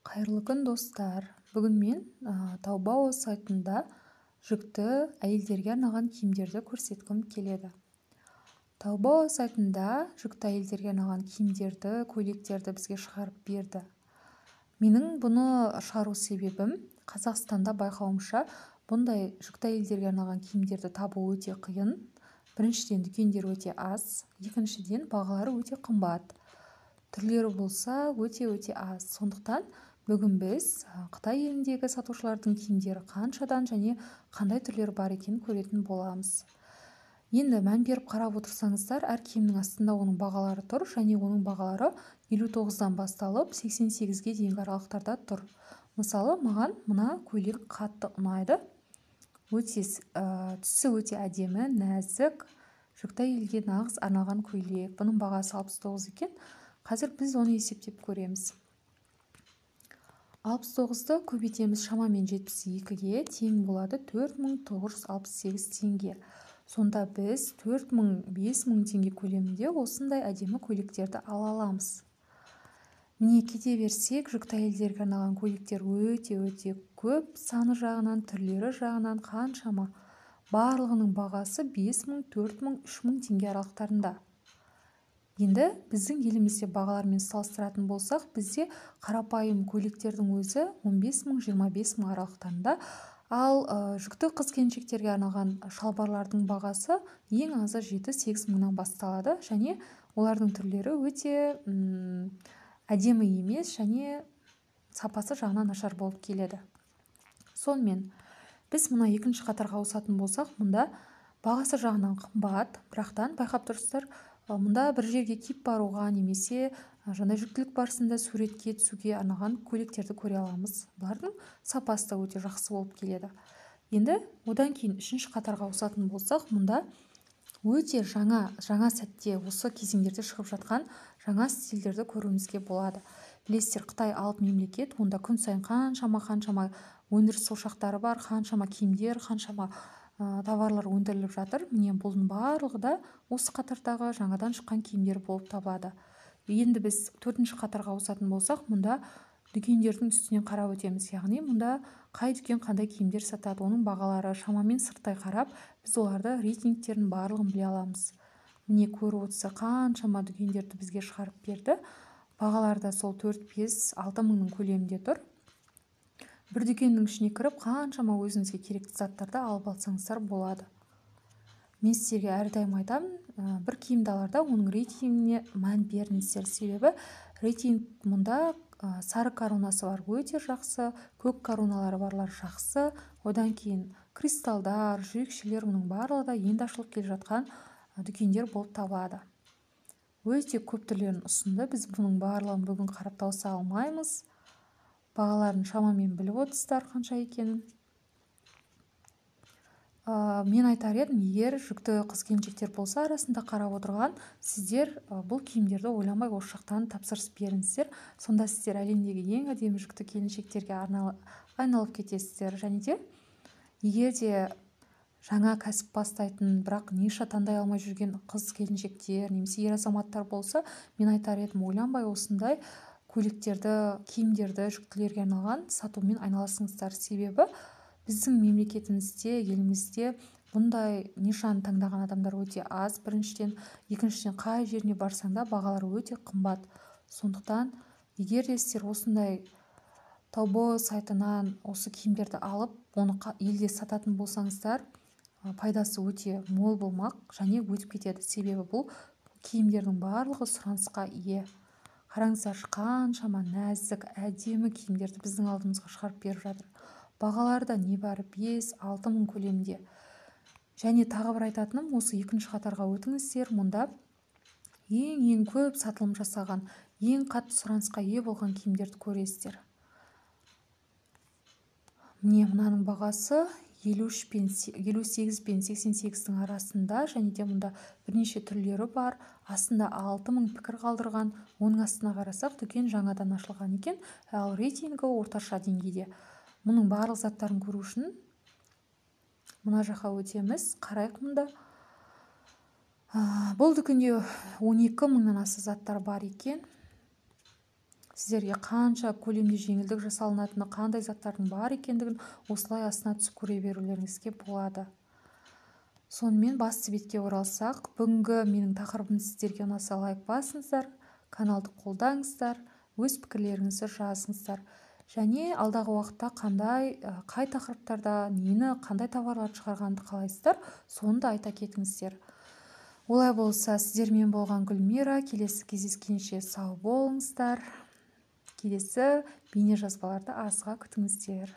Қайырлы күн достар. Бүгін мен Taobao сайтында жүкті әйелдерге арналған киімдерді көрсеткім келеді. Taobao сайтында жүкті әйелдерге арналған киімдерді, көйлектерді бізге шығарып берді. Менің бұны шығару себебім Қазақстанда байқауымша бұндай жүкті әйелдерге арналған киімдерді табу өте қиын. Біріншіден, дүкендер өте аз, екіншіден, бағалары өте қымбат. Түрлері болса өте аз. Сондықтан бүгін біз Қытай еліндегі сатушылардың киімдері қаншадан және қандай түрлері бар екенін көретін боламыз. Енді мән беріп қарап отырсаңыздар, әр киімнің астында оның бағалары тұр, және оның бағалары 59-дан басталып 88-ге дейінгі аралықтарда тұр. Мысалы, маған мына көйлек қатты ұнайды. Түсі өте әдемі, нәзік, жүкті әйелге нағыз арналған көйлек. Бұның бағасы 69 екен. Қазір біз оны есептеп көреміз. 69-ды көбейтеміз, шамамен 72-ге тең болады 4968 теңге. Сонда біз 4000-5000 теңге көлемінде осындай әдемі көйлектерді ала аламыз. Міне, кете берсек, жүкті әйелдерге арналған көйлектер өте көп, саны жағынан, түрлері жағынан қаншама. Барлығының бағасы 5000, 4000, 3000 теңге аралықтарында. Енді біздің елімізде бағалармен салыстыратын болсақ, бізде қарапайым көйлектердің өзі 15000, 25000 аралықтарында, ал жүкті қыз-келіншектерге арналған шалбарлардың бағасы ең азы 7-8 мыңнан басталады, және олардың түрлері өте әдемі емес және сапасы жағынан нашар болып келеді. Сонымен, біз мына екінші қатарға ауысатын болсақ, мұнда бағасы жағынан қымбат, бірақтан байқап тұрсыздар, мұнда бір жерге киіп баруға немесе жаңа жүктілік барысында суретке түсуге арналған көйлектерді көре аламыз. Бұлардың сапасы да өте жақсы болып келеді. Енді одан кейін үшінші қатарға ауысатын болсақ, мұнда өте жаңа сәтте осы кезеңдерде шығып жатқан жаңа стильдерді көруімізге болады. Білесіздер, Қытай алып мемлекет, онда күн сайын қаншама өндіріс ошақтары бар, қаншама киімдер, қаншама товарлар өндіріліп жатыр. Міне, бұның барлығы да осы қатардағы жаңадан шыққан киімдер болып табылады. Енді біз төртінші қатарға ауысатын болсақ, мұнда дүкендердің үстінен қарап өтеміз. Яғни мұнда қай дүкен қандай киімдер сатады, оның бағалары, шамамен сырттай қарап, біз оларды рейтингтерін барлығын біле аламыз. Міне, көріп отырса, қаншама дүкендерді бізге шығарып берді. Бағалары да сол 4-5-6 мыңның көлемінде тұр. Бір дүкеннің ішіне кіріп, қаншама өзіңізге керекті заттарды алып алсаңыздар болады. Мен сіздерге әрдайым айтамын, бір киімді аларда оның рейтингіне мән беріңіздер. Себебі рейтинг мұнда сары коронасы бар, өте жақсы, көк короналары барлар жақсы, одан кейін кристалдар, жүрекшелер, мұның барлығы да енді ашылып келе жатқан дүкендер болып табылады. Өте көп түрлерін ұсынды. Біз бұның барлығын бүгін қарап тауыса алмаймыз. Бағаларын шамамен біліп отырсыздар қанша екенін. Мен айтар едім, егер жүкті қыз-келіншектер болса, арасында қарап отырған, сіздер бұл киімдерді ойланбай осы жақтан тапсырыс беріңіздер. Сонда сіздер әлемдегі ең әдемі жүкті келіншектерге айналып кетесіздер. Және де егер де жаңа кәсіп бастайтын, бірақ ниша таңдай алмай жүрген қыз-келіншектер немесе ер азаматтар болса, мен айтар едім, ойланбай осындай көйлектерді, киімдерді жүктілерге арналған сатумен айналасыңыздар. Себебі біздің мемлекетімізде, елімізде бұндай нишаны таңдаған адамдар өте аз. Біріншіден, екіншіден, қай жеріне барсаңда бағалары өте қымбат. Сондықтан, егер де сіздер осындай Taobao сайтынан осы киімдерді алып, оны елде сататын болсаңыздар, пайдасы өте мол болмақ және өтіп кетеді. Себебі бұл киімдердің барлығы сұранысқа ие. Қараңыздар, қаншама нәзік, әдемі киімдерді біздің алдымызға шығарып беріп жатыр. Бағалары да небәрі 5-6 мың көлемінде. Және тағы бір айтатыным, осы екінші қатарға өтіңіздер, мұнда ең көп сатылым жасаған, ең қатты сұранысқа ие болған киімдерді көресіздер. Міне, мұнаның бағасы 58 пен 88-дің арасында, және де мұнда бірнеше түрлері бар. Астында 6000 пікір қалдырған. Оның астына қарасақ, дүкен жаңадан ашылған екен, ал рейтингі орташа деңгейде. Мұның барлық заттарын көру үшін мына жаққа өтеміз. Қарайық мұнда. Бұл дүкенде 12 мыңнан аса заттар бар екен. сіздерге қанша көлемде жеңілдік жасалынатыны, қандай заттардың бар екендігін осылай астына түсіп көре берулеріңізге болады. Сонымен басты бетке оралсақ, бүгінгі менің тақырыбым сіздерге ұнаса лайк басыңыздар, каналды қолдаңыздар, өз пікірлеріңізді жазыңыздар. Және алдағы уақытта қай тақырыптарда қандай товарларды шығарғанды қалайсыздар, соны да айта кетіңіздер. Олай болса, сіздермен болған Гүлмира. Келесі кездескенше сау болыңыздар. Келесі бейне жазбаларды асыға күтіңіздер.